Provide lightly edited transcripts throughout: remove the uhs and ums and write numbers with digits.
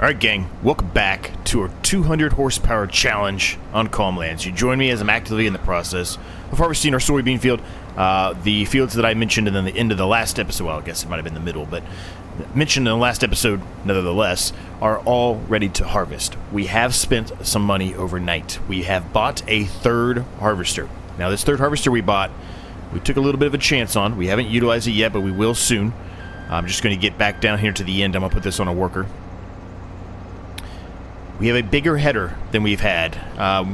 Alright gang, welcome back to our 200 horsepower challenge on CalmLands. You join me as I'm actively in the process of harvesting our soybean field. The fields that I mentioned in the end of the last episode, well I guess it might have been the middle, but mentioned in the last episode nevertheless, are all ready to harvest. We have spent some money overnight. We have bought a third harvester. Now this third harvester we bought, we took a little bit of a chance on. We haven't utilized it yet, but we will soon. I'm just going to get back down here to the end. I'm going to put this on a worker. We have a bigger header than we've had.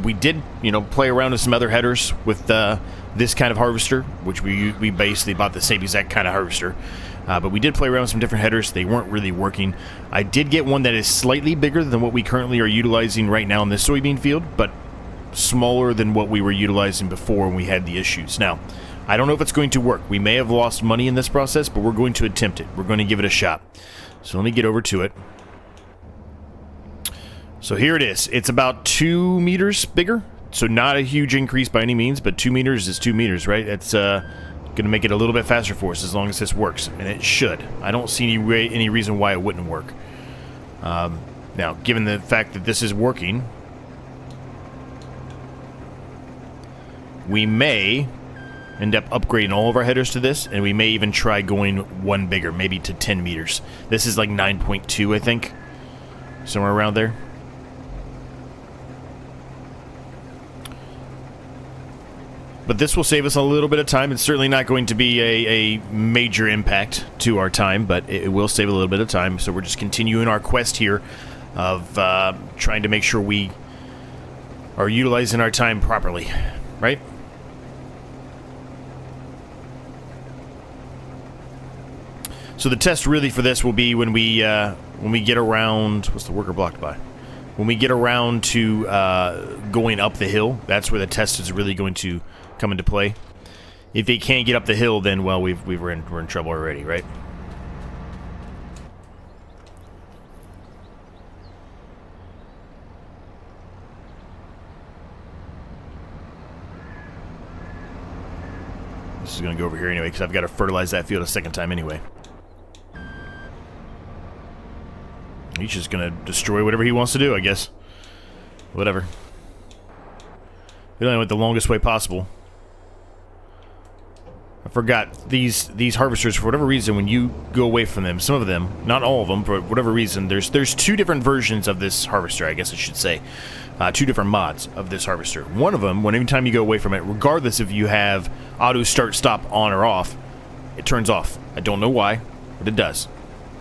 We did, play around with some other headers with this kind of harvester, which we basically bought the same exact kind of harvester. But we did play around with some different headers. They weren't really working. I did get one that is slightly bigger than what we currently are utilizing right now in this soybean field, but smaller than what we were utilizing before when we had the issues. Now, I don't know if it's going to work. We may have lost money in this process, but we're going to attempt it. We're going to give it a shot. So let me get over to it. So here it is. It's about 2 meters bigger. So not a huge increase by any means, but 2 meters is 2 meters, right? It's going to make it a little bit faster for us as long as this works. And it should. I don't see any reason why it wouldn't work. Now, given the fact that this is working, we may end up upgrading all of our headers to this, and we may even try going one bigger, maybe to 10 meters. This is like 9.2, I think. Somewhere around there. But this will save us a little bit of time. It's certainly not going to be a major impact to our time, but it will save a little bit of time. So we're just continuing our quest here of trying to make sure we are utilizing our time properly, right? So the test really for this will be when we get around. What's the worker blocked by? When we get around to going up the hill, that's where the test is really going to come into play. If they can't get up the hill, then well, we're in trouble already, right? This is going to go over here anyway because I've got to fertilize that field a second time anyway. He's just going to destroy whatever he wants to do, I guess. Whatever. We only went the longest way possible. I forgot, these harvesters, for whatever reason, when you go away from them, some of them, not all of them, for whatever reason, there's 2 different versions of this harvester, I guess I should say. 2 different mods of this harvester. One of them, every time you go away from it, regardless if you have auto start stop on or off, it turns off. I don't know why, but it does.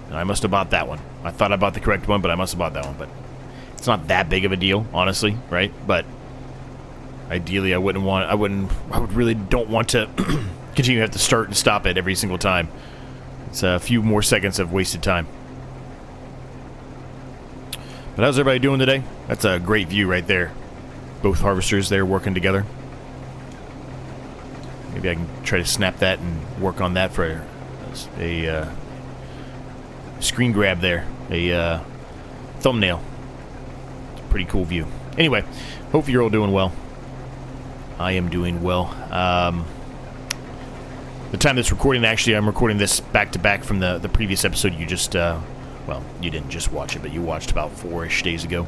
And I must have bought that one. I thought I bought the correct one, but I must have bought that one. But it's not that big of a deal, honestly, right? But ideally, I would really don't want to continue to have to start and stop it every single time. It's a few more seconds of wasted time. But how's everybody doing today? That's a great view right there. Both harvesters there working together. Maybe I can try to snap that and work on that for a screen grab there. A thumbnail. It's a pretty cool view. Anyway, hope you're all doing well. I am doing well. The time that's recording, actually, I'm recording this back-to-back from the previous episode you just, well, you didn't just watch it, but you watched about 4-ish days ago.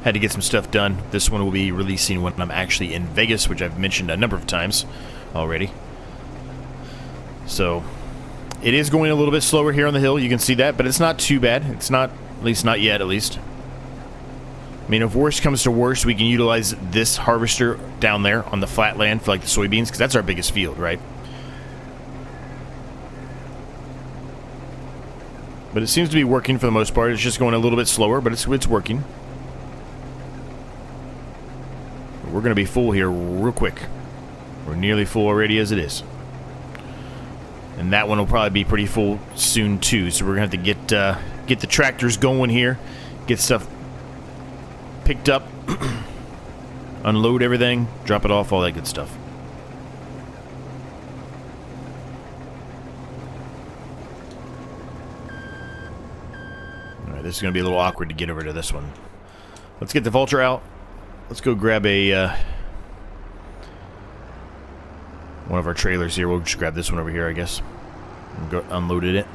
Had to get some stuff done. This one will be releasing when I'm actually in Vegas, which I've mentioned a number of times already. So, it is going a little bit slower here on the hill, you can see that, but it's not too bad. It's not, at least not yet, at least. I mean, if worst comes to worst, we can utilize this harvester down there on the flat land for like the soybeans, because that's our biggest field, right? But it seems to be working for the most part. It's just going a little bit slower, but it's working. We're going to be full here real quick. We're nearly full already as it is. And that one will probably be pretty full soon too. So we're going to have to get the tractors going here, get stuff picked up, unload everything, drop it off, all that good stuff. Alright, this is going to be a little awkward to get over to this one. Let's get the vulture out. Let's go grab a one of our trailers here. We'll just grab this one over here, I guess. And go unloaded it.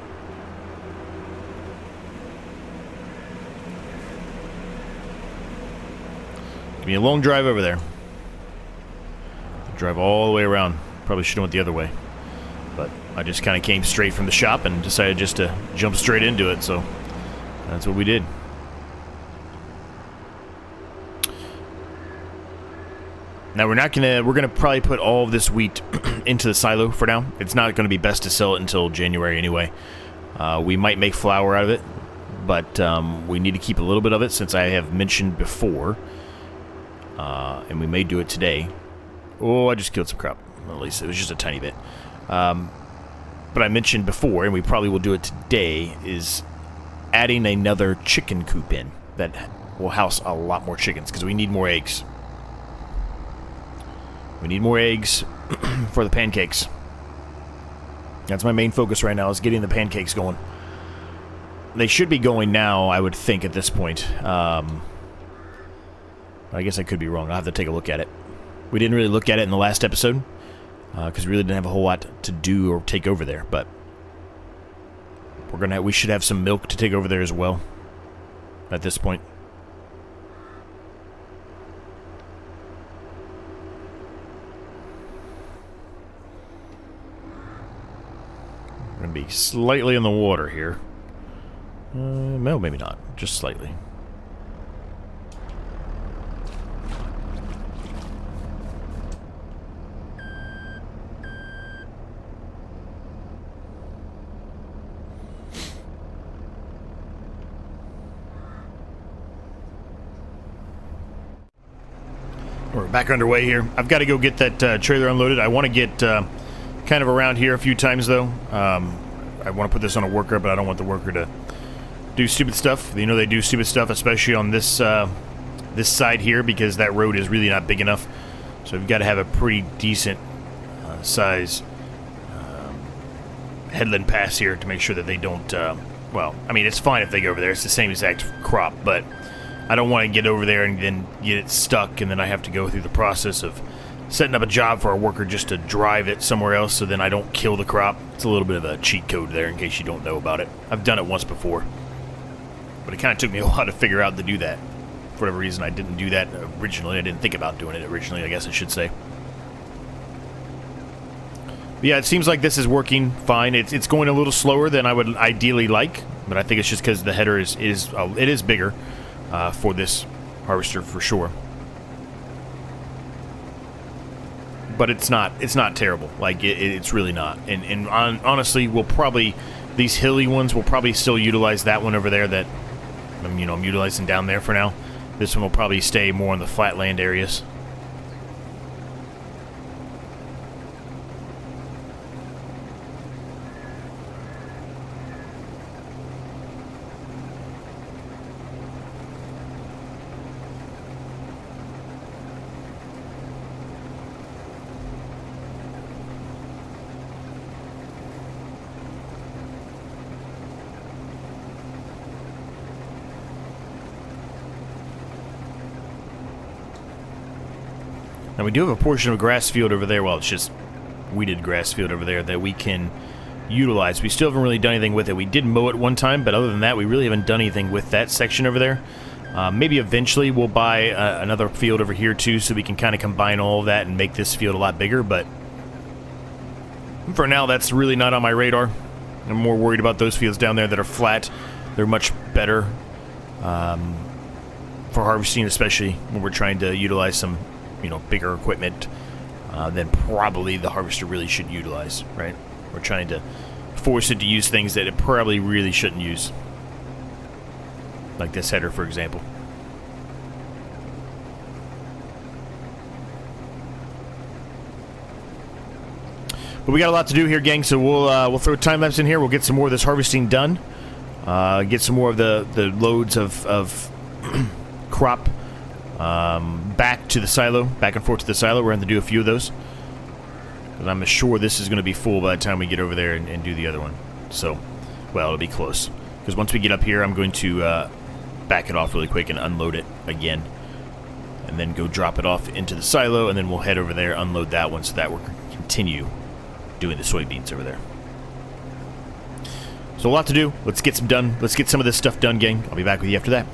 Give me a long drive over there. Drive all the way around. Probably should have went the other way. But I just kind of came straight from the shop and decided just to jump straight into it, so that's what we did. Now we're gonna probably put all of this wheat into the silo for now. It's not gonna be best to sell it until January anyway. We might make flour out of it, but we need to keep a little bit of it since I have mentioned before, and we may do it today. Oh, I just killed some crop. Well, at least it was just a tiny bit. But I mentioned before, and we probably will do it today, is adding another chicken coop in that will house a lot more chickens because we need more eggs. We need more eggs for the pancakes. That's my main focus right now, is getting the pancakes going. They should be going now, I would think, at this point. I guess I could be wrong. I'll have to take a look at it. We didn't really look at it in the last episode, because we really didn't have a whole lot to do or take over there, but we should have some milk to take over there as well at this point. We're going to be slightly in the water here. No, maybe not. Just slightly. We're back underway here. I've got to go get that trailer unloaded. I want to get kind of around here a few times, though. I want to put this on a worker, but I don't want the worker to do stupid stuff. You know they do stupid stuff, especially on this this side here, because that road is really not big enough. So we've got to have a pretty decent size headland pass here to make sure that they don't... well, I mean, it's fine if they go over there. It's the same exact crop, but I don't want to get over there and then get it stuck, and then I have to go through the process of setting up a job for a worker just to drive it somewhere else so then I don't kill the crop. It's a little bit of a cheat code there in case you don't know about it. I've done it once before, but it kind of took me a while to figure out to do that. For whatever reason, I didn't do that originally. I didn't think about doing it originally, I guess I should say. But yeah, it seems like this is working fine. It's going a little slower than I would ideally like, but I think it's just because the header is bigger for this harvester for sure. But it's not terrible. Like it's really not. And honestly, we'll probably, these hilly ones will probably still utilize that one over there that I'm utilizing down there for now. This one will probably stay more in the flatland areas. Now we do have a portion of grass field over there. Well, it's just weeded grass field over there that we can utilize. We still haven't really done anything with it. We did mow it one time, but other than that, we really haven't done anything with that section over there. Maybe eventually we'll buy another field over here too, so we can kind of combine all of that and make this field a lot bigger. But for now, that's really not on my radar. I'm more worried about those fields down there that are flat. They're much better for harvesting, especially when we're trying to utilize some bigger equipment than probably the harvester really should utilize, right? We're trying to force it to use things that it probably really shouldn't use. Like this header, for example. But we got a lot to do here, gang, so we'll throw time lapse in here. We'll get some more of this harvesting done. Get some more of the loads of crop back to the silo, back and forth to the silo. We're going to do a few of those. Because I'm sure this is going to be full by the time we get over there and do the other one. So, well, it'll be close. Because once we get up here, I'm going to back it off really quick and unload it again. And then go drop it off into the silo, and then we'll head over there, unload that one, so that we can continue doing the soybeans over there. So a lot to do. Let's get some done. Let's get some of this stuff done, gang. I'll be back with you after that.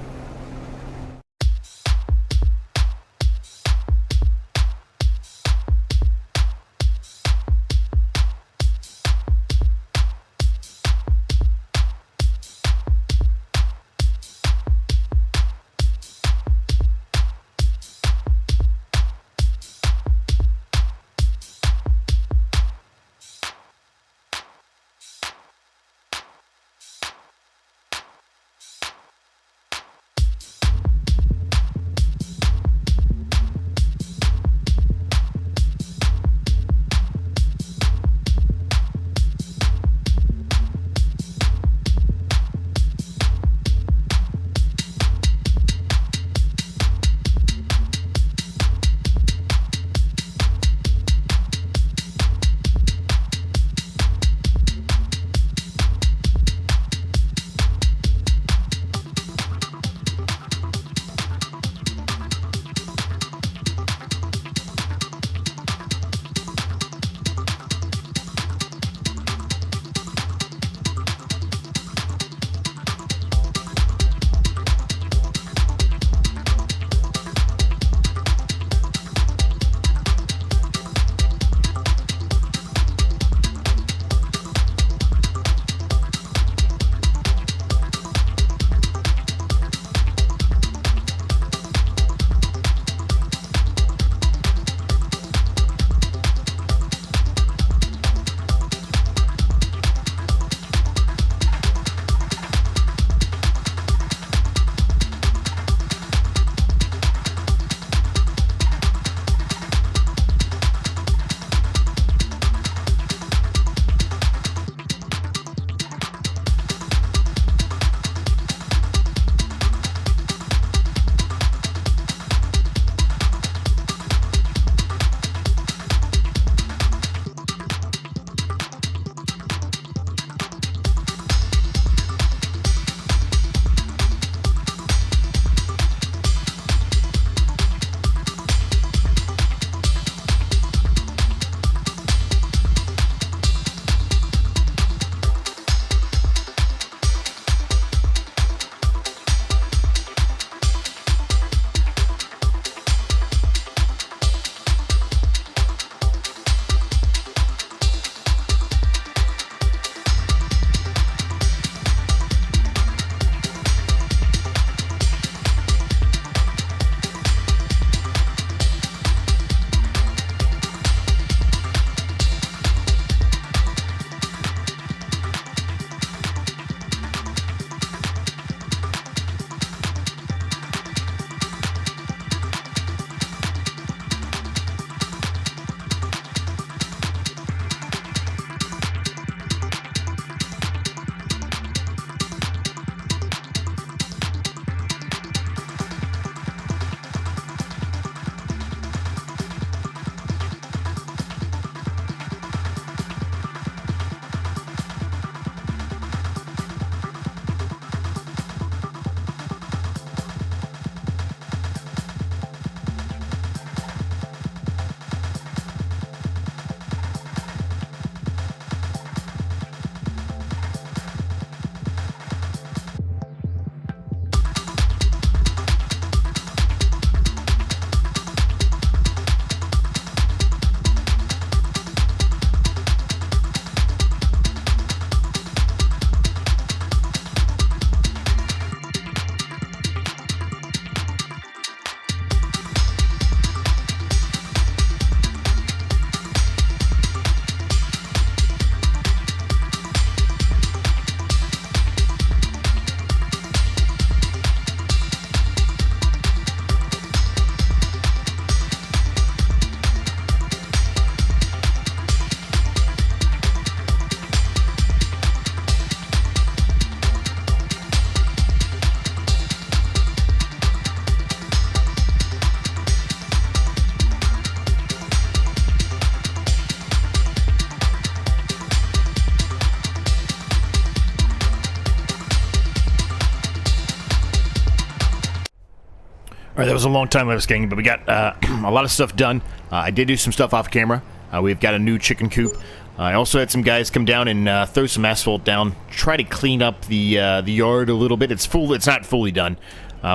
All right, that was a long time lapse, gang, but we got a lot of stuff done. I did do some stuff off camera. We've got a new chicken coop. I also had some guys come down and throw some asphalt down, try to clean up the yard a little bit. It's not fully done.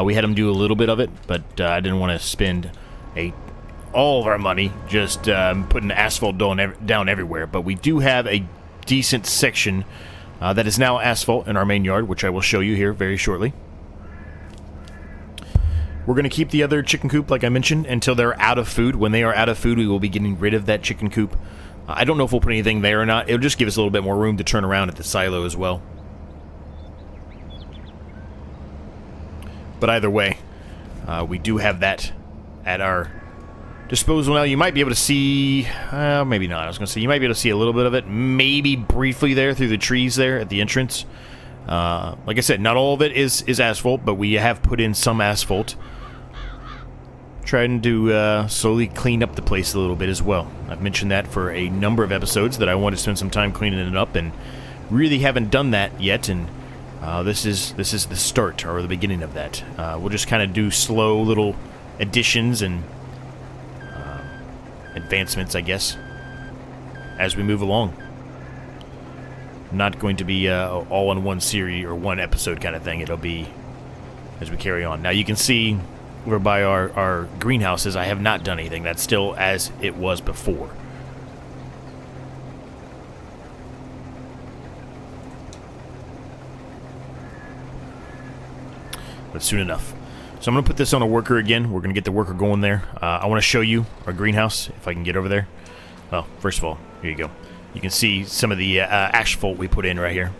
We had them do a little bit of it, but I didn't want to spend all of our money just putting asphalt down everywhere. But we do have a decent section that is now asphalt in our main yard, which I will show you here very shortly. We're going to keep the other chicken coop, like I mentioned, until they're out of food. When they are out of food, we will be getting rid of that chicken coop. I don't know if we'll put anything there or not. It'll just give us a little bit more room to turn around at the silo as well. But either way, we do have that at our disposal now. You might be able to see... maybe not. I was going to say, you might be able to see a little bit of it. Maybe briefly there through the trees there at the entrance. Like I said, not all of it is asphalt, but we have put in some asphalt. Trying to slowly clean up the place a little bit as well. I've mentioned that for a number of episodes, that I want to spend some time cleaning it up, and really haven't done that yet, and this is the start, or the beginning of that. We'll just kind of do slow little additions and advancements, I guess, as we move along. Not going to be all in one series or one episode kind of thing. It'll be as we carry on. Now you can see over by our greenhouses, I have not done anything. That's still as it was before. But soon enough. So I'm going to put this on a worker again. We're going to get the worker going there. I want to show you our greenhouse, if I can get over there. Well, first of all, here you go. You can see some of the asphalt we put in right here.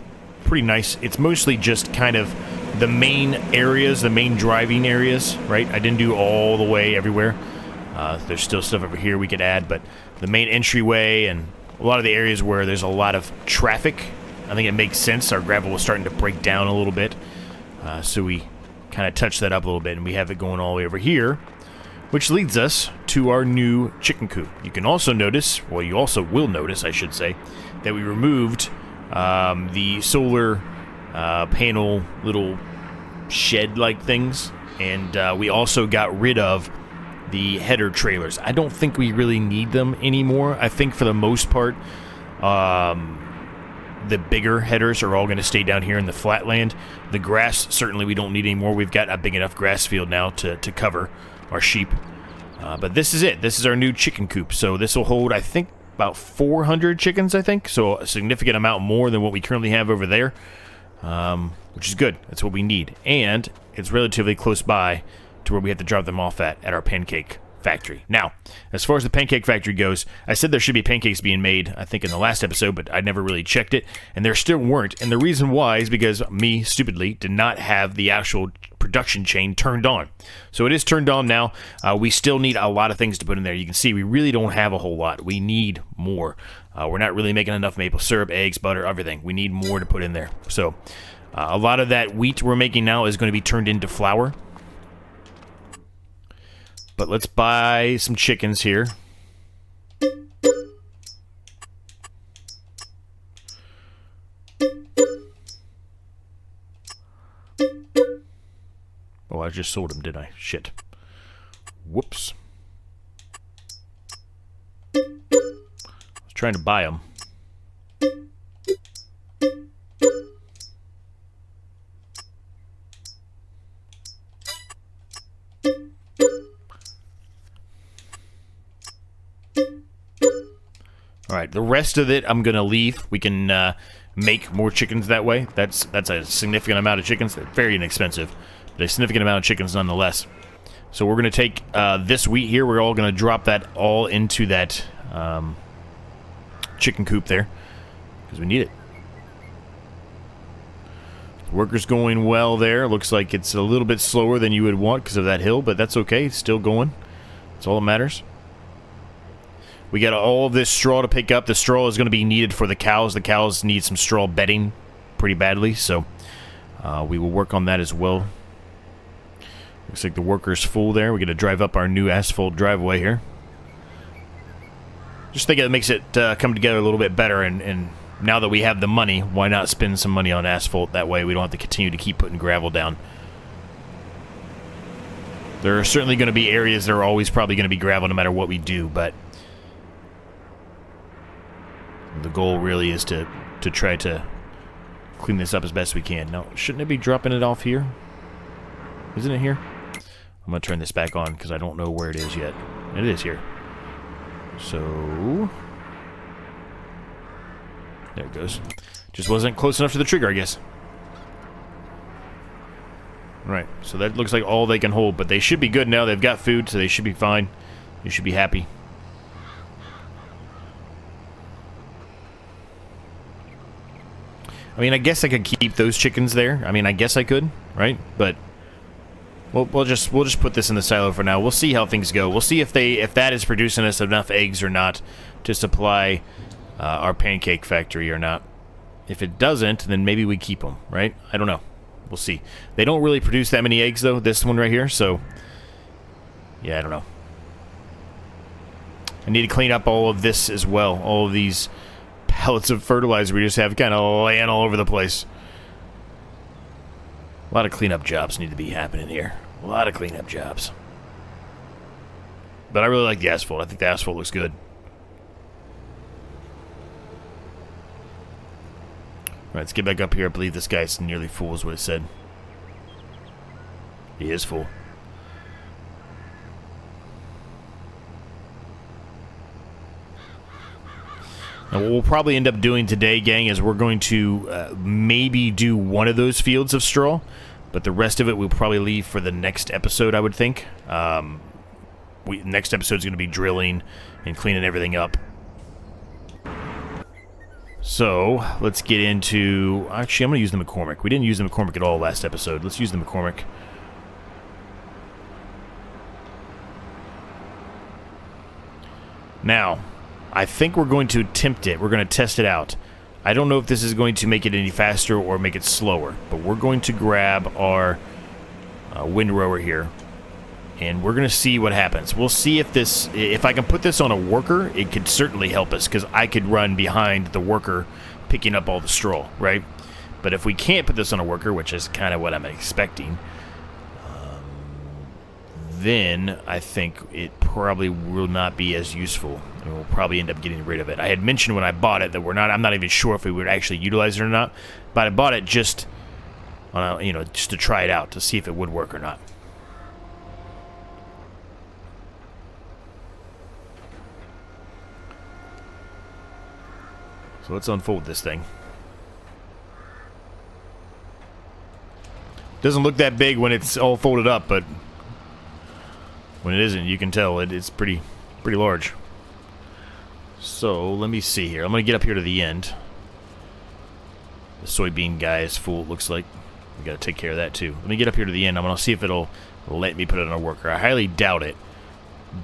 Pretty nice. It's mostly just kind of the main areas, the main driving areas, right? I didn't do all the way everywhere. There's still stuff over here we could add, but the main entryway and a lot of the areas where there's a lot of traffic, I think it makes sense. Our gravel was starting to break down a little bit, so we kind of touched that up a little bit, and we have it going all the way over here, which leads us to our new chicken coop. You can also notice, well, you also will notice, I should say, that we removed the solar panel little shed-like things, and we also got rid of the header trailers. I don't think we really need them anymore. I think for the most part, the bigger headers are all going to stay down here in the flatland. The grass, certainly we don't need anymore. We've got a big enough grass field now to cover our sheep. But this is it. This is our new chicken coop. So this will hold, I think, about 400 chickens, I think. So a significant amount more than what we currently have over there, which is good. That's what we need. And it's relatively close by to where we have to drop them off at our pancake factory. Now, as far as the pancake factory goes, I said there should be pancakes being made, I think, in the last episode, but I never really checked it, and there still weren't. And the reason why is because me, stupidly, did not have the actual production chain turned on. So it is turned on now. We still need a lot of things to put in there. You can see we really don't have a whole lot. We need more. We're not really making enough maple syrup, eggs, butter, everything. We need more to put in there. So a lot of that wheat we're making now is going to be turned into flour. But let's buy some chickens here. Oh, I just sold them, didn't I? Shit. Whoops. I was trying to buy them. Alright, the rest of it I'm going to leave. We can make more chickens that way. That's a significant amount of chickens. They're very inexpensive, but a significant amount of chickens nonetheless. So we're going to take this wheat here. We're all going to drop that all into that chicken coop there, because we need it. The worker's going well there. Looks like it's a little bit slower than you would want because of that hill, but that's okay. It's still going. That's all that matters. We got all of this straw to pick up. The straw is going to be needed for the cows. The cows need some straw bedding pretty badly, so we will work on that as well. Looks like the worker's full there. We're going to drive up our new asphalt driveway here. Just think it makes it come together a little bit better, and now that we have the money, why not spend some money on asphalt? That way we don't have to continue to keep putting gravel down. There are certainly going to be areas that are always probably going to be gravel no matter what we do, but the goal really is to try to clean this up as best we can. Now, shouldn't it be dropping it off here? Isn't it here? I'm going to turn this back on because I don't know where it is yet. It is here. So... there it goes. Just wasn't close enough to the trigger, I guess. Right, so that looks like all they can hold, but they should be good now. They've got food, so they should be fine. They should be happy. I mean, I guess I could keep those chickens there. I mean, I guess I could, right? But we'll just put this in the silo for now. We'll see how things go. We'll see if that is producing us enough eggs or not to supply our pancake factory or not. If it doesn't, then maybe we keep them, right? I don't know. We'll see. They don't really produce that many eggs, though, this one right here, so... yeah, I don't know. I need to clean up all of this as well. All of these pallets of fertilizer we just have kind of laying all over the place. A lot of cleanup jobs need to be happening here. A lot of cleanup jobs. But I really like the asphalt. I think the asphalt looks good. Alright, let's get back up here. I believe this guy's nearly full is what it said. He is full. Now, what we'll probably end up doing today, gang, is we're going to maybe do one of those fields of straw, but the rest of it we'll probably leave for the next episode, I would think. Next episode is going to be drilling and cleaning everything up. So, let's get into... actually, I'm going to use the McCormick. We didn't use the McCormick at all last episode. Let's use the McCormick. Now, I think we're going to attempt it. We're going to test it out. I don't know if this is going to make it any faster or make it slower, but we're going to grab our windrower here, and we're going to see what happens. We'll see if this, if I can put this on a worker, it could certainly help us, because I could run behind the worker picking up all the straw, right? But if we can't put this on a worker, which is kind of what I'm expecting, then I think it probably will not be as useful, and we'll probably end up getting rid of it. I had mentioned when I bought it that I'm not even sure if we would actually utilize it or not, but I bought it just, just to try it out, to see if it would work or not. So let's unfold this thing. Doesn't look that big when it's all folded up, but when it isn't, you can tell it's pretty large. So let me see here. I'm going to get up here to the end. The soybean guy is full, it looks like. We got to take care of that too. Let me get up here to the end. I'm going to see if it'll let me put it on a worker. I highly doubt it.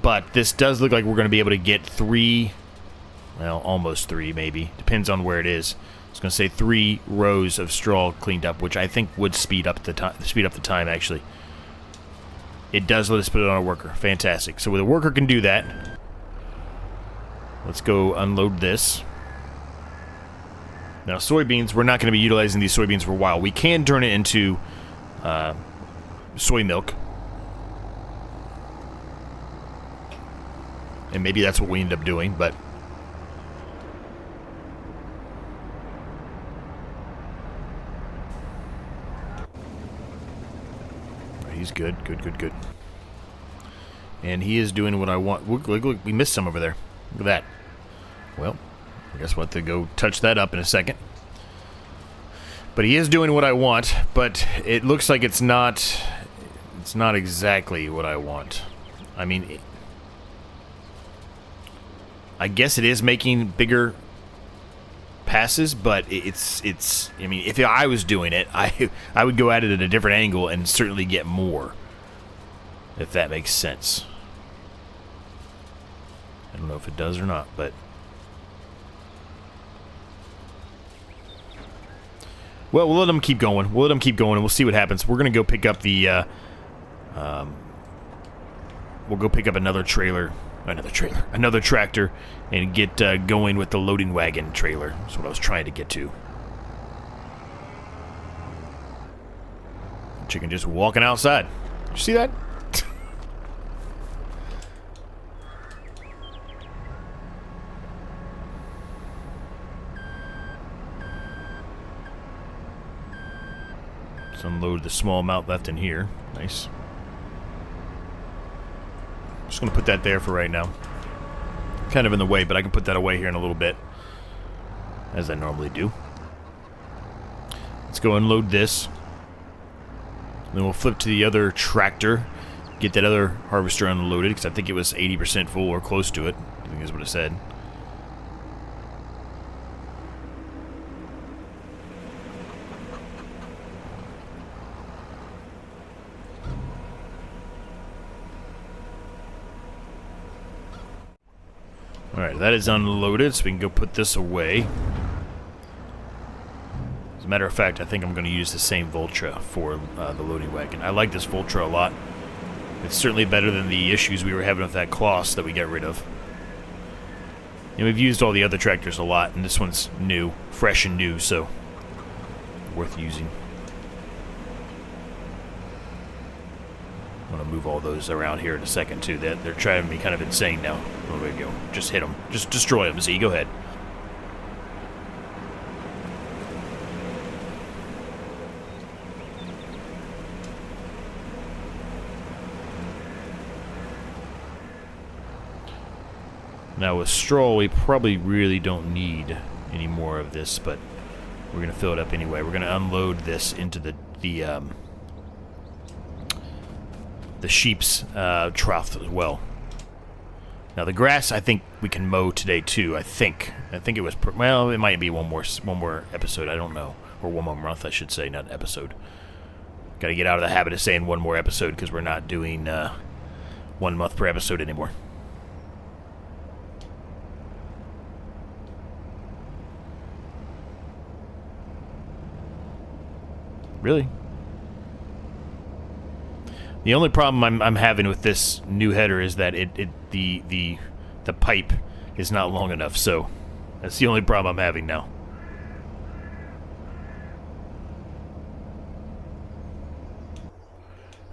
But this does look like we're going to be able to get 3... well, almost 3 maybe. Depends on where it is. I was going to say 3 rows of straw cleaned up, which I think would speed up the time actually. It does let us put it on a worker. Fantastic. So the worker can do that. Let's go unload this. Now soybeans, we're not going to be utilizing these soybeans for a while. We can turn it into soy milk. And maybe that's what we end up doing, but... he's good. Good. And he is doing what I want. Look, we missed some over there. Look at that. Well, I guess we'll have to go touch that up in a second. But he is doing what I want, but it looks like it's not exactly what I want. I mean, I guess it is making bigger passes, but it's I mean, if I was doing it, I would go at it at a different angle and certainly get more, if that makes sense. I don't know if it does or not, but well, we'll let them keep going. And we'll see what happens. We're gonna go pick up the we'll go pick up another tractor, and get going with the loading wagon trailer. That's what I was trying to get to. Chicken just walking outside. Did you see that? Let's unload the small amount left in here. Nice. Just going to put that there for right now. Kind of in the way, but I can put that away here in a little bit, as I normally do. Let's go unload this. Then we'll flip to the other tractor, get that other harvester unloaded, because I think it was 80% full or close to it. I think that's what it said. Alright, that is unloaded, so we can go put this away. As a matter of fact, I think I'm going to use the same Voltra for the loading wagon. I like this Voltra a lot. It's certainly better than the issues we were having with that Kloss that we got rid of. And we've used all the other tractors a lot, and this one's new, fresh and new, so worth using. I'm going to move all those around here in a second, too. They're driving me kind of insane now. Oh, there we go. Just hit them. Just destroy them, Z. Go ahead. Now with straw, we probably really don't need any more of this, but we're going to fill it up anyway. We're going to unload this into the sheep's trough as well. Now the grass, I think we can mow today too. I think it was well, it might be one more episode. I don't know, or one more month, I should say, not an episode. Got to get out of the habit of saying one more episode because we're not doing 1 month per episode anymore. Really? The only problem I'm having with this new header is that the pipe is not long enough, so that's the only problem I'm having now.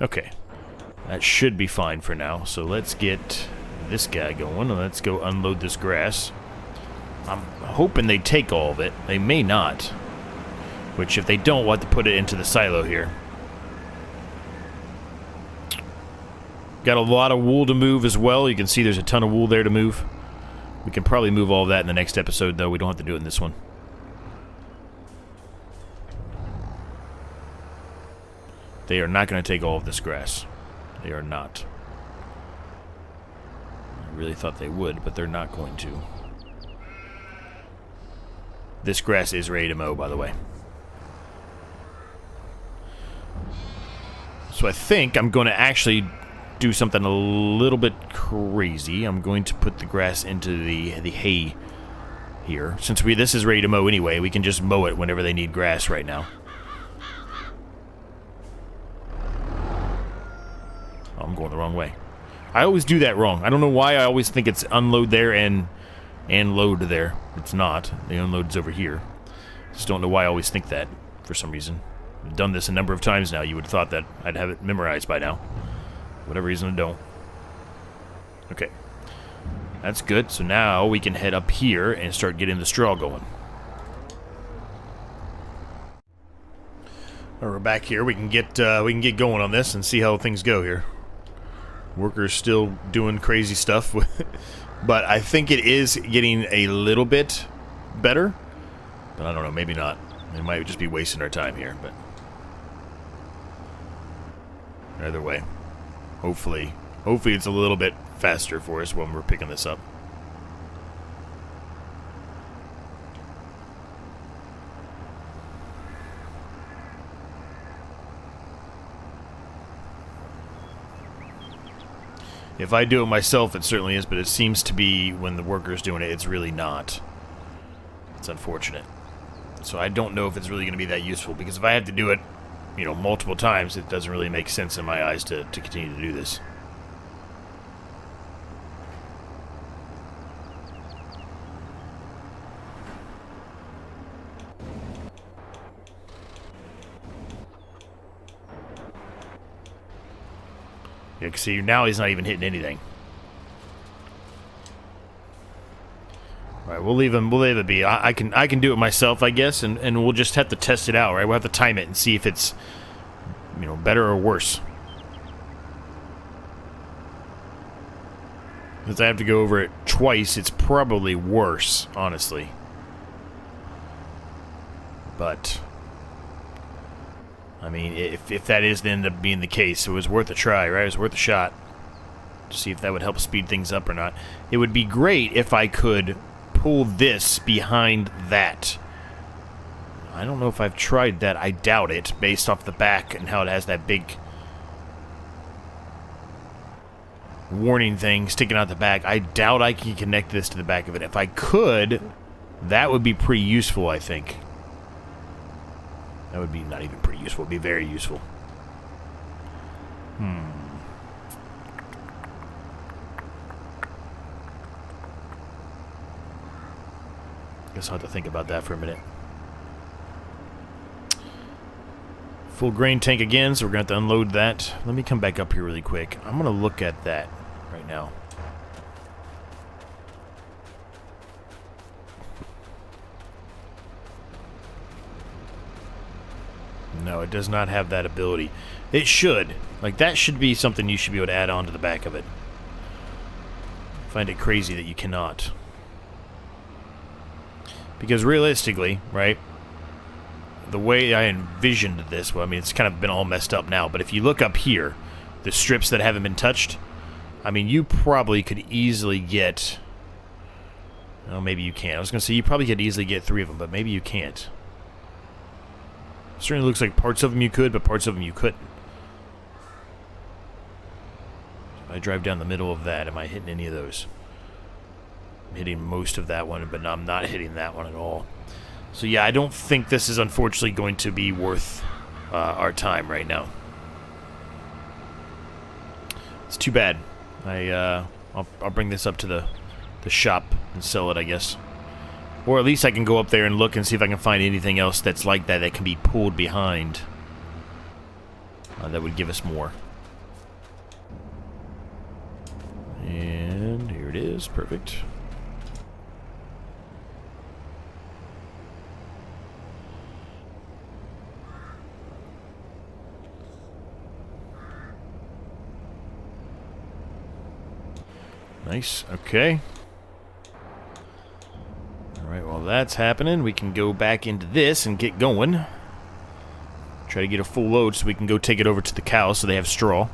Okay, that should be fine for now, so let's get this guy going, and let's go unload this grass. I'm hoping they take all of it. They may not, which if they don't, we'll have to put it into the silo here. Got a lot of wool to move as well. You can see there's a ton of wool there to move. We can probably move all of that in the next episode, though. We don't have to do it in this one. They are not going to take all of this grass. They are not. I really thought they would, but they're not going to. This grass is ready to mow, by the way. So I think I'm going to actually do something a little bit crazy. I'm going to put the grass into the hay here. Since this is ready to mow anyway, we can just mow it whenever they need grass right now. Oh, I'm going the wrong way. I always do that wrong. I don't know why I always think it's unload there and load there. It's not. The unload's over here. Just don't know why I always think that for some reason. I've done this a number of times now. You would have thought that I'd have it memorized by now. For whatever reason, I don't. Okay. That's good. So now we can head up here and start getting the straw going. We're back here. We can get going on this and see how things go here. Workers still doing crazy stuff, but I think it is getting a little bit better. But I don't know. Maybe not. It might just be wasting our time here. But either way, hopefully it's a little bit faster for us when we're picking this up. If I do it myself, it certainly is, but it seems to be when the worker's doing it, it's really not. It's unfortunate. So I don't know if it's really going to be that useful, because if I have to do it, you know, multiple times, it doesn't really make sense in my eyes to continue to do this. Yeah, see, now he's not even hitting anything. All right, we'll leave it be. I can do it myself, I guess, and we'll just have to test it out, right? We'll have to time it and see if it's you know, better or worse? Since I have to go over it twice, it's probably worse, honestly. But, I mean, if that is to end up being the case, it was worth a try, right? It was worth a shot to see if that would help speed things up or not. It would be great if I could pull this behind that. I don't know if I've tried that. I doubt it, based off the back and how it has that big warning thing sticking out the back. I doubt I can connect this to the back of it. If I could, that would be pretty useful, I think. That would be not even pretty useful. It would be very useful. Guess I'll have to think about that for a minute. Full grain tank again, so we're going to have to unload that. Let me come back up here really quick. I'm going to look at that right now. No, it does not have that ability. It should. Like, that should be something you should be able to add on to the back of it. Find it crazy that you cannot. Because realistically, right, the way I envisioned this, well, I mean, it's kind of been all messed up now, but if you look up here, the strips that haven't been touched, I mean, you probably could easily get... Oh, maybe you can't. I was going to say you probably could easily get 3 of them, but maybe you can't. Certainly looks like parts of them you could, but parts of them you couldn't. If I drive down the middle of that, am I hitting any of those? I'm hitting most of that one, but I'm not hitting that one at all. So yeah, I don't think this is unfortunately going to be worth our time right now. It's too bad. I'll bring this up to the shop and sell it, I guess. Or at least I can go up there and look and see if I can find anything else that's like that that can be pulled behind. That would give us more. And here it is. Perfect. Nice. Okay. Alright, while that's happening, we can go back into this and get going. Try to get a full load so we can go take it over to the cows so they have straw.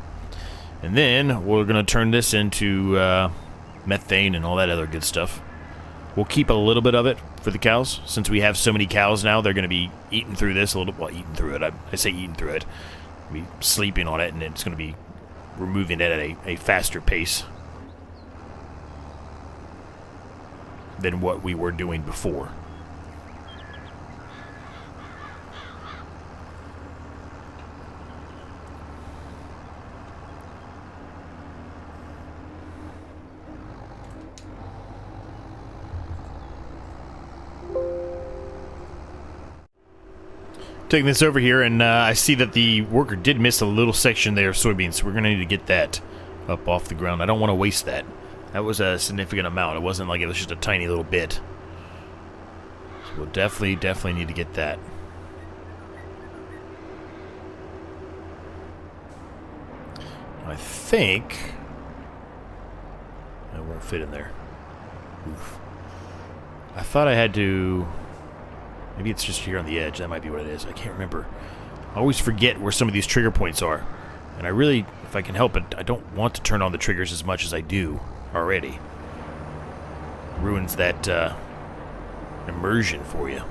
And then we're going to turn this into methane and all that other good stuff. We'll keep a little bit of it for the cows. Since we have so many cows now, they're going to be eating through this a little... Well, eating through it. I say eating through it. Be sleeping on it, and it's going to be removing it at a faster pace than what we were doing before. Taking this over here, and I see that the worker did miss a little section there of soybeans, so we're going to need to get that up off the ground. I don't want to waste that. That was a significant amount. It wasn't like it was just a tiny little bit. So we'll definitely need to get that. I think it won't fit in there. Oof. I thought I had to... Maybe it's just here on the edge. That might be what it is. I can't remember. I always forget where some of these trigger points are. And I really, if I can help it, I don't want to turn on the triggers as much as I do already. Ruins that immersion for you.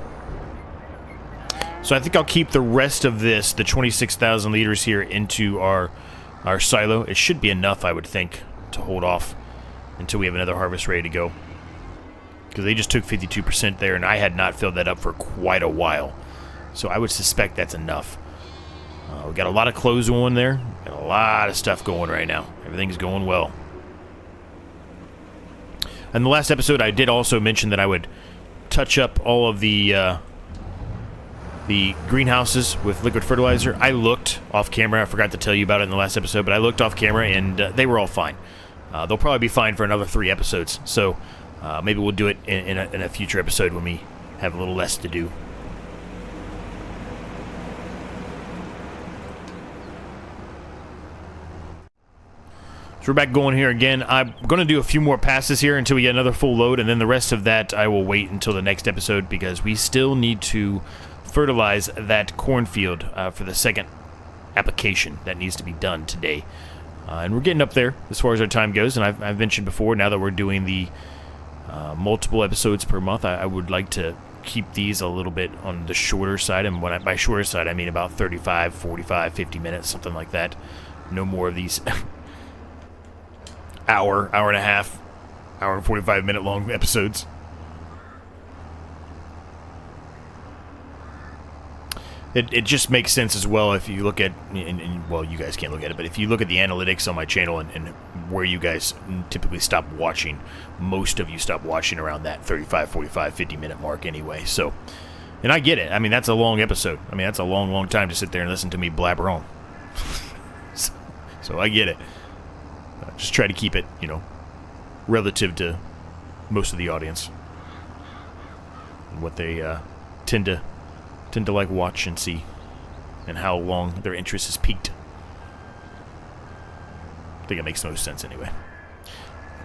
So I think I'll keep the rest of this, the 26,000 liters here, into our silo. It should be enough, I would think, to hold off until we have another harvest ready to go. Because they just took 52% there, and I had not filled that up for quite a while. So I would suspect that's enough. We got a lot of clothes going there. Got a lot of stuff going right now. Everything's going well. In the last episode, I did also mention that I would touch up all of the greenhouses with liquid fertilizer. I looked off camera. I forgot to tell you about it in the last episode, but I looked off camera, and they were all fine. They'll probably be fine for another 3 episodes. So maybe we'll do it in a future episode when we have a little less to do. So we're back going here again. I'm going to do a few more passes here until we get another full load, and then the rest of that I will wait until the next episode because we still need to fertilize that cornfield for the second application that needs to be done today. And we're getting up there as far as our time goes, and I've mentioned before, now that we're doing the multiple episodes per month, I would like to keep these a little bit on the shorter side, and by shorter side I mean about 35, 45, 50 minutes, something like that. No more of these hour and a half, hour and 45 minute long episodes. It just makes sense as well if you look at, well, you guys can't look at it, but if you look at the analytics on my channel and where you guys typically stop watching, most of you stop watching around that 35, 45, 50 minute mark anyway. So, and I get it. I mean, that's a long episode. I mean, that's a long time to sit there and listen to me blabber on. So I get it. Just try to keep it, relative to most of the audience and what they tend to like watch and see, and how long their interest is peaked. I think it makes no sense anyway,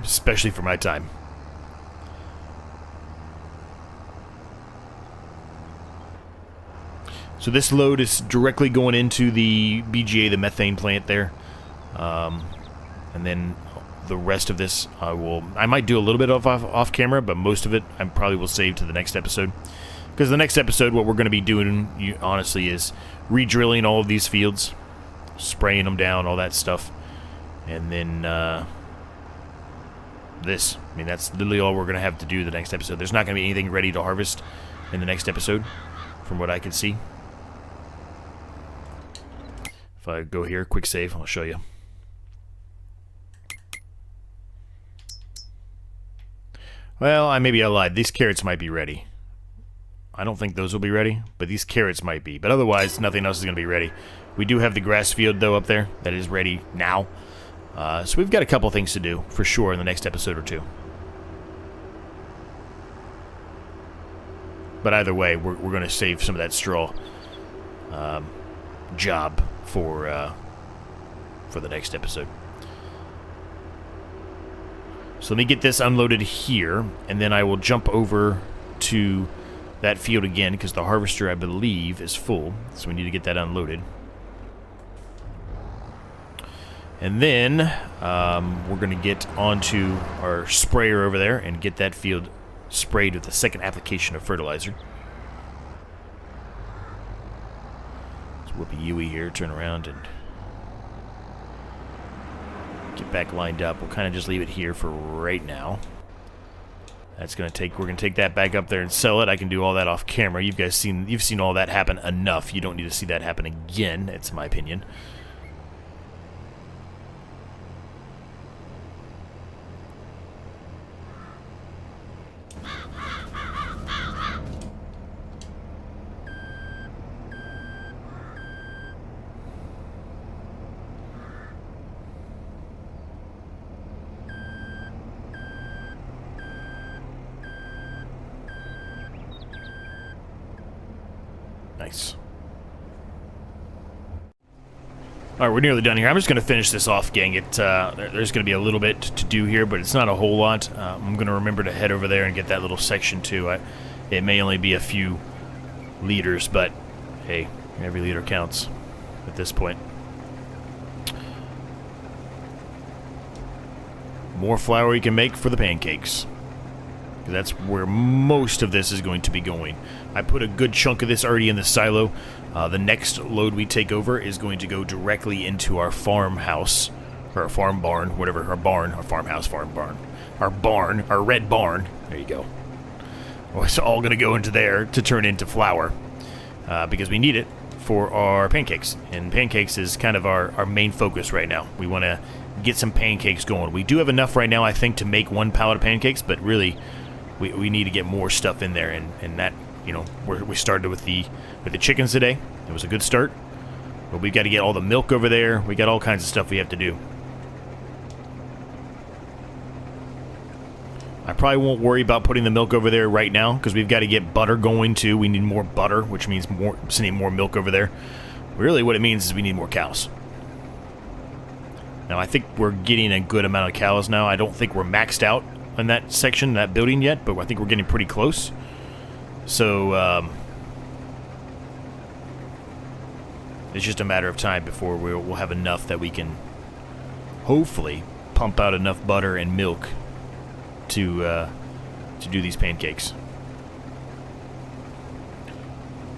especially for my time. So this load is directly going into the BGA, the methane plant there. And then the rest of this I might do a little bit of off camera, but most of it I probably will save to the next episode. Because the next episode, what we're going to be doing, honestly, is re-drilling all of these fields, spraying them down, all that stuff. And then this. I mean, that's literally all we're going to have to do the next episode. There's not going to be anything ready to harvest in the next episode, from what I can see. If I go here, quick save, I'll show you. Well, maybe I lied. These carrots might be ready. I don't think those will be ready, but these carrots might be. But otherwise, nothing else is going to be ready. We do have the grass field, though, up there that is ready now. So we've got a couple things to do, for sure, in the next episode or two. But either way, we're going to save some of that straw job for the next episode. So let me get this unloaded here, and then I will jump over to that field again, because the harvester, I believe, is full. So we need to get that unloaded. And then we're going to get onto our sprayer over there and get that field sprayed with the second application of fertilizer. Let's whoop a Yui here, turn around and get back lined up. We'll kind of just leave it here for right now. That's gonna take. We're gonna take that back up there and sell it. I can do all that off camera. You've seen all that happen enough. You don't need to see that happen again. It's my opinion. Nice. Alright, we're nearly done here. I'm just going to finish this off, gang. There's going to be a little bit to do here, but it's not a whole lot. I'm going to remember to head over there and get that little section, too. It may only be a few liters, but, hey, every liter counts at this point. More flour you can make for the pancakes. That's where most of this is going to be going. I put a good chunk of this already in the silo. The next load we take over is going to go directly into our farmhouse, or our farm barn, whatever, our barn, our farmhouse, farm barn, our red barn. There you go. Well, it's all going to go into there to turn into flour, because we need it for our pancakes. And pancakes is kind of our main focus right now. We want to get some pancakes going. We do have enough right now, I think, to make one pallet of pancakes, but really, we need to get more stuff in there, and that, we started with the chickens today. It was a good start, but we've got to get all the milk over there. We got all kinds of stuff we have to do. I probably won't worry about putting the milk over there right now, because we've got to get butter going too. We need more butter, which means sending more milk over there. Really what it means is we need more cows. Now, I think we're getting a good amount of cows now. I don't think we're maxed out in that section, that building yet, but I think we're getting pretty close. So, it's just a matter of time before we'll have enough that we can hopefully pump out enough butter and milk to do these pancakes.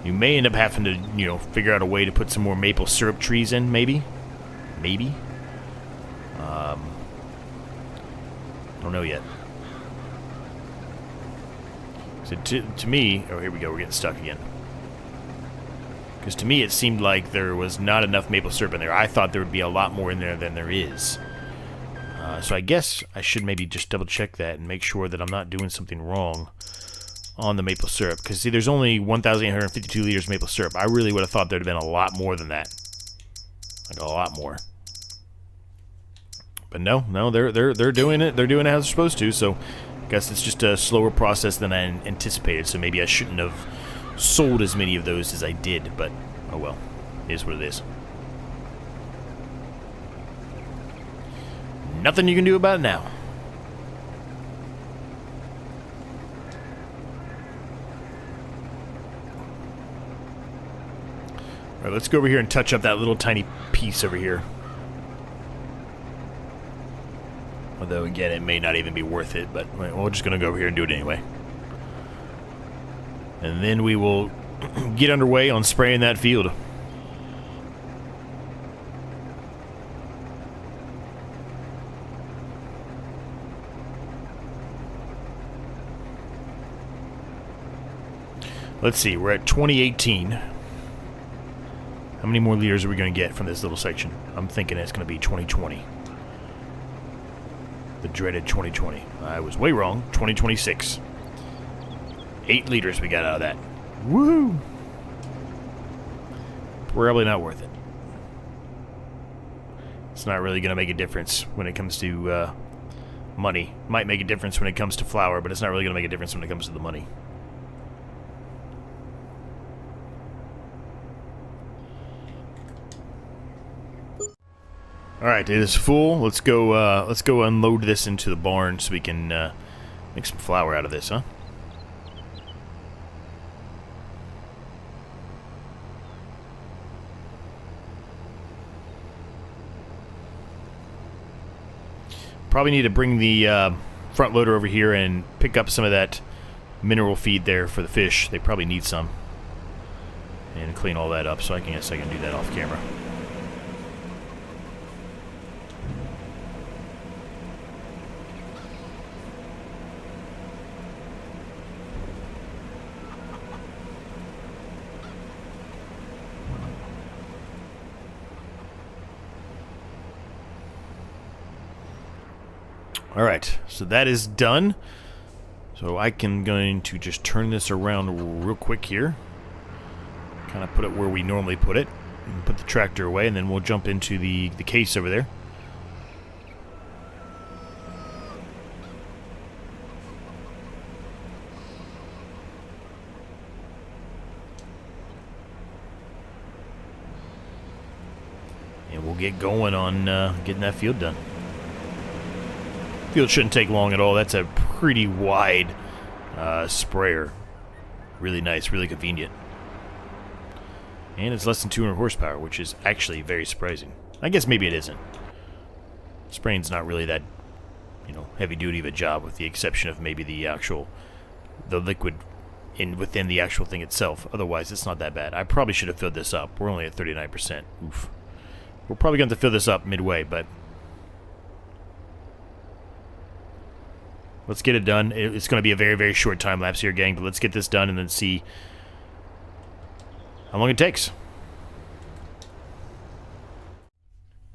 You may end up having to, you know, figure out a way to put some more maple syrup trees in, maybe. Maybe. I don't know yet. So to me, oh, here we go, we're getting stuck again. Because to me, it seemed like there was not enough maple syrup in there. I thought there would be a lot more in there than there is. So I guess I should maybe just double check that and make sure that I'm not doing something wrong on the maple syrup. Because, see, there's only 1,852 liters of maple syrup. I really would have thought there'd have been a lot more than that. Like, a lot more. But no, they're doing it. They're doing it as they're supposed to, so I guess it's just a slower process than I anticipated. So maybe I shouldn't have sold as many of those as I did, but oh well. It is what it is. Nothing you can do about it now. Alright, let's go over here and touch up that little tiny piece over here. Although, again, it may not even be worth it, but we're just going to go over here and do it anyway. And then we will get underway on spraying that field. Let's see, we're at 2018. How many more liters are we going to get from this little section? I'm thinking it's going to be 2020. The dreaded 2020. I was way wrong. 2026. 8 liters we got out of that. Woo! Probably not worth it. It's not really going to make a difference when it comes to money. Might make a difference when it comes to flour, but it's not really going to make a difference when it comes to the money. Alright, it is full. Let's go unload this into the barn so we can make some flour out of this, huh? Probably need to bring the front loader over here and pick up some of that mineral feed there for the fish. They probably need some. And clean all that up, so I guess I can do that off camera. Alright, so that is done. So I can going to just turn this around real quick here. Kind of put it where we normally put it. And put the tractor away, and then we'll jump into the case over there. And we'll get going on getting that field done. Field shouldn't take long at all. That's a pretty wide sprayer. Really nice, really convenient. And it's less than 200 horsepower, which is actually very surprising. I guess maybe it isn't. Spraying's not really that, you know, heavy duty of a job, with the exception of maybe the liquid within the actual thing itself. Otherwise, it's not that bad. I probably should have filled this up. We're only at 39%. Oof. We're probably going to fill this up midway, but let's get it done. It's going to be a very, very short time lapse here, gang, but let's get this done and then see how long it takes.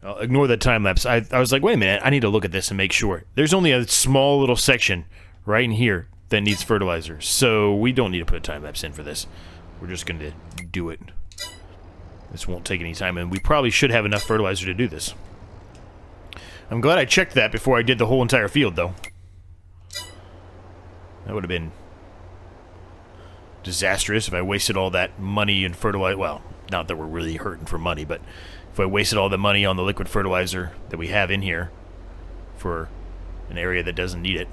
I'll ignore that time lapse. I was like, wait a minute, I need to look at this and make sure. There's only a small little section right in here that needs fertilizer, so we don't need to put a time lapse in for this. We're just going to do it. This won't take any time, and we probably should have enough fertilizer to do this. I'm glad I checked that before I did the whole entire field, though. That would have been disastrous if I wasted all that money and fertilizer. Well, not that we're really hurting for money, but if I wasted all the money on the liquid fertilizer that we have in here for an area that doesn't need it.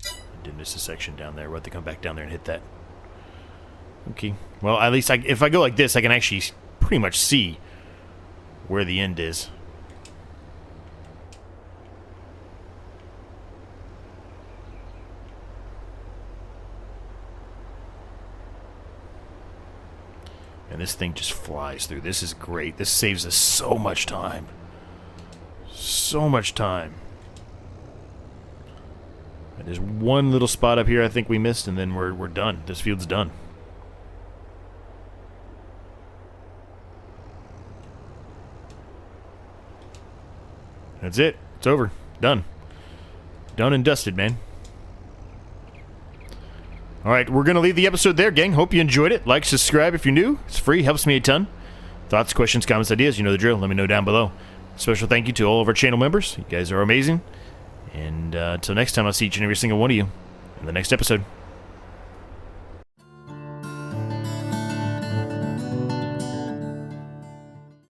I did miss a section down there. We'll have to come back down there and hit that. Okay. Well, at least if I go like this, I can actually pretty much see where the end is. And this thing just flies through. This is great. This saves us so much time. So much time. And there's one little spot up here I think we missed, and then we're done. This field's done. That's it. It's over. Done. Done and dusted, man. Alright, we're going to leave the episode there, gang. Hope you enjoyed it. Like, subscribe if you're new. It's free. Helps me a ton. Thoughts, questions, comments, ideas, you know the drill. Let me know down below. Special thank you to all of our channel members. You guys are amazing. And until next time, I'll see each and every single one of you in the next episode.